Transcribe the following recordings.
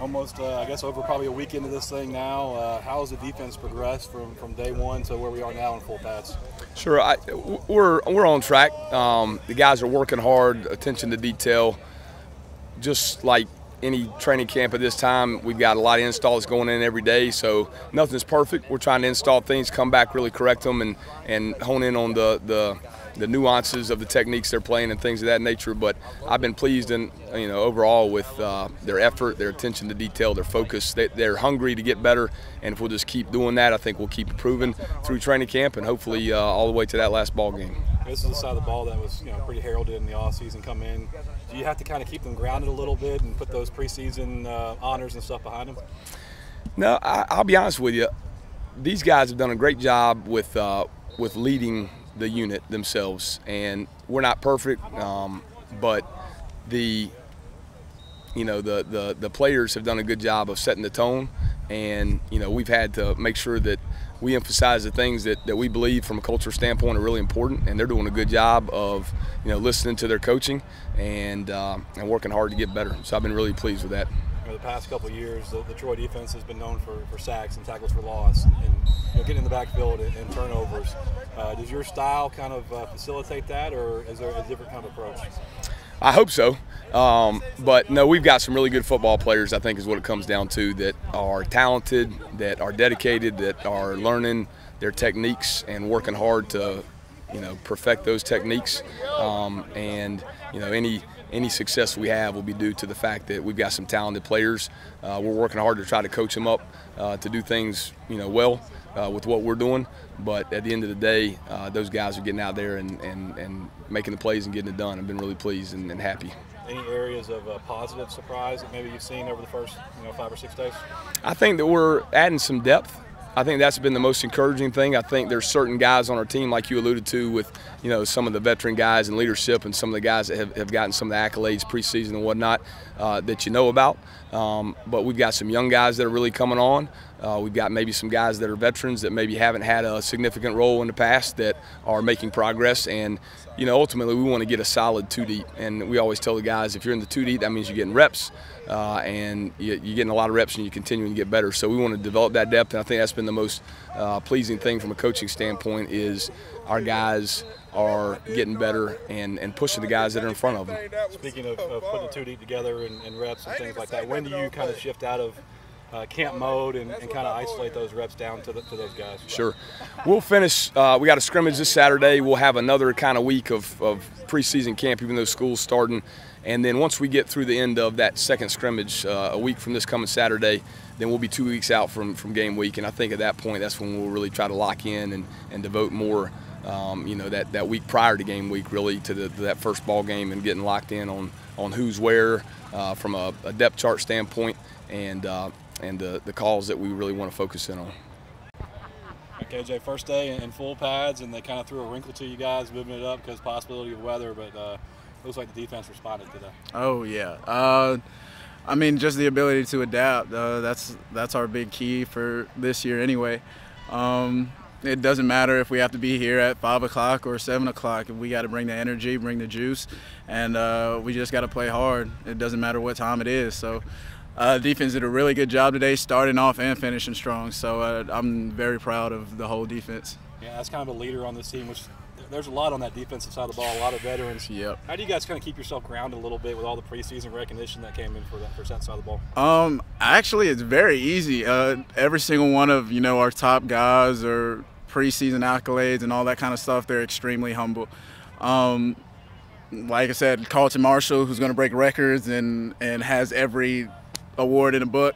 almost, I guess, over probably a week into this thing now. How has the defense progressed from day one to where we are now in full pads? Sure, we're on track. The guys are working hard, attention to detail. Just like any training camp at this time, we've got a lot of installs going in every day, so nothing's perfect. We're trying to install things, come back, really correct them, and hone in on the nuances of the techniques they're playing and things of that nature. But I've been pleased, overall with their effort, their attention to detail, their focus. They're hungry to get better, and if we'll just keep doing that, I think we'll keep improving through training camp and hopefully all the way to that last ball game. This is the side of the ball that was pretty heralded in the offseason come in. Do you have to kind of keep them grounded a little bit and put those preseason honors and stuff behind them? No, I'll be honest with you. These guys have done a great job with leading the unit themselves, and we're not perfect, but the players have done a good job of setting the tone, and we've had to make sure that we emphasize the things that we believe from a culture standpoint are really important, and they're doing a good job of listening to their coaching and working hard to get better. So I've been really pleased with that. The past couple of years, the Troy defense has been known for sacks and tackles for loss, and getting in the backfield and turnovers. Does your style kind of facilitate that, or is there a different kind of approach? I hope so, but no, we've got some really good football players, I think is what it comes down to, that are talented, that are dedicated, that are learning their techniques and working hard to perfect those techniques, and any success we have will be due to the fact that we've got some talented players. We're working hard to try to coach them up to do things well with what we're doing, but at the end of the day, those guys are getting out there and making the plays and getting it done. I've been really pleased and happy. Any areas of positive surprise that maybe you've seen over the first 5 or 6 days? I think that we're adding some depth. I think that's been the most encouraging thing. I think there's certain guys on our team, like you alluded to, with some of the veteran guys and leadership, and some of the guys that have gotten some of the accolades preseason and whatnot that you know about. But we've got some young guys that are really coming on. We've got maybe some guys that are veterans that maybe haven't had a significant role in the past that are making progress. And ultimately we want to get a solid 2 deep. And we always tell the guys, if you're in the 2 deep, that means you're getting reps. And you're getting a lot of reps and you're continuing to get better. So we want to develop that depth, and I think that's been the most pleasing thing from a coaching standpoint is our guys are getting better and pushing the guys that are in front of them. Speaking of putting the 2 deep together and reps and things like that, when do you kind of shift out of camp mode and kind of isolate those reps down to those guys? Sure. We'll finish, we got a scrimmage this Saturday. We'll have another kind of week of preseason camp, even though school's starting. And then once we get through the end of that second scrimmage, a week from this coming Saturday, then we'll be 2 weeks out from game week. And I think at that point, that's when we'll really try to lock in and devote more, that week prior to game week, really, to that first ball game and getting locked in on who's where from a depth chart standpoint and the calls that we really want to focus in on. KJ, first day in full pads, and they kind of threw a wrinkle to you guys, moving it up because possibility of weather, but looks like the defense responded today. Oh, yeah. I mean, just the ability to adapt, that's our big key for this year anyway. It doesn't matter if we have to be here at 5 o'clock or 7 o'clock. We got to bring the energy, bring the juice, and we just got to play hard. It doesn't matter what time it is. So defense did a really good job today, starting off and finishing strong. So I'm very proud of the whole defense. Yeah, that's kind of a leader on this team, which there's a lot on that defensive side of the ball, a lot of veterans. Yep. How do you guys kind of keep yourself grounded a little bit with all the preseason recognition that came in for that side of the ball? Actually, it's very easy. Every single one of our top guys or preseason accolades and all that kind of stuff, they're extremely humble. Like I said, Carlton Marshall, who's going to break records and has every award in a book.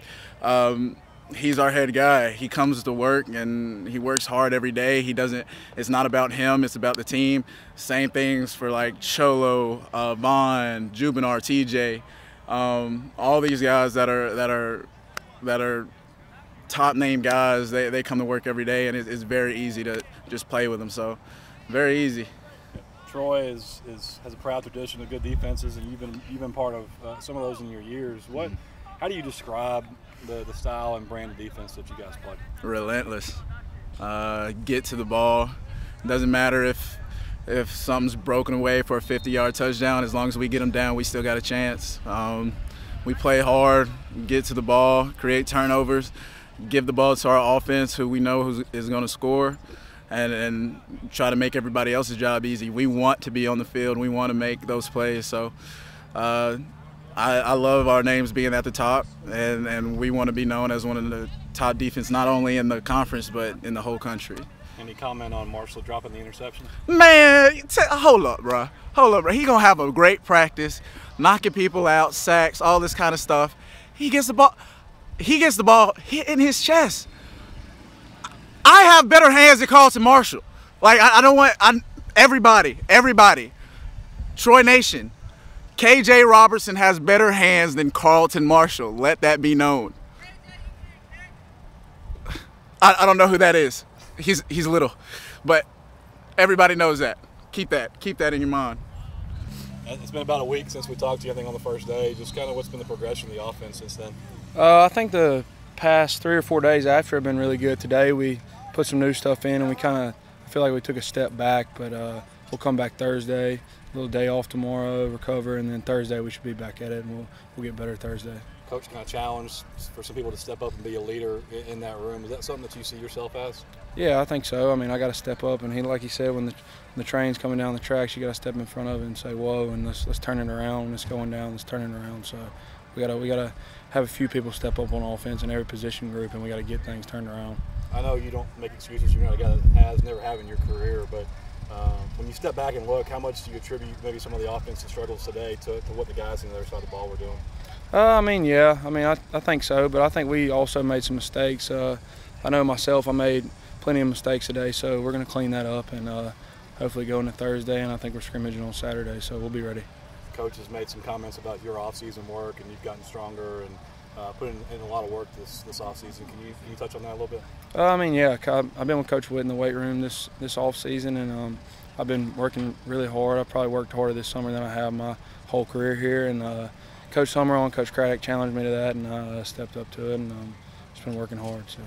He's our head guy. He comes to work and he works hard every day. It's not about him, it's about the team. Same things for like Cholo, Vaughn, Jubinar, TJ. All these guys that are top name guys, they come to work every day, and it's very easy to just play with them. So very easy. Troy has a proud tradition of good defenses, and you've been part of some of those in your years. How do you describe the style and brand of defense that you guys play? Relentless. Get to the ball. Doesn't matter if something's broken away for a 50-yard touchdown. As long as we get them down, we still got a chance. We play hard, get to the ball, create turnovers, give the ball to our offense who we know is going to score, and try to make everybody else's job easy. We want to be on the field. We want to make those plays. So I love our names being at the top, and we want to be known as one of the top defense, not only in the conference but in the whole country. Any comment on Marshall dropping the interception? Man, hold up, bro. Hold up, bro. He gonna have a great practice, knocking people out, sacks, all this kind of stuff. He gets the ball. He gets the ball hit in his chest. I have better hands than Carlton Marshall. Like I don't want everybody. Troy Nation. KJ Robertson has better hands than Carlton Marshall. Let that be known. I don't know who that is. He's little, but everybody knows that. Keep that in your mind. It's been about a week since we talked to you, I think, on the first day. Just kind of what's been the progression of the offense since then? I think the past 3 or 4 days after have been really good. Today we put some new stuff in, and we kind of feel like we took a step back, but we'll come back Thursday, a little day off tomorrow, recover, and then Thursday we should be back at it, and we'll get better Thursday. Coach kind of challenged for some people to step up and be a leader in that room. Is that something that you see yourself as? Yeah, I think so. I mean, I got to step up, and like he said, when the train's coming down the tracks, you got to step in front of it and say, "Whoa!" and let's turn it around. When it's going down, let's turn it around. So we gotta have a few people step up on offense in every position group, and we got to get things turned around. I know you don't make excuses. You're not a guy that never have in your career, but when you step back and look, how much do you attribute maybe some of the offensive struggles today to what the guys on the other side of the ball were doing? I think so, but I think we also made some mistakes. I know myself, I made plenty of mistakes today, so we're going to clean that up and hopefully go into Thursday, and I think we're scrimmaging on Saturday, so we'll be ready. Coach has made some comments about your off-season work, and you've gotten stronger and put in a lot of work this off-season. Can you touch on that a little bit? I've been with Coach Wood in the weight room this off-season, and I've been working really hard. I've probably worked harder this summer than I have my whole career here, and Coach Summerall and Coach Craddock challenged me to that, and I stepped up to it, and just been working hard. So.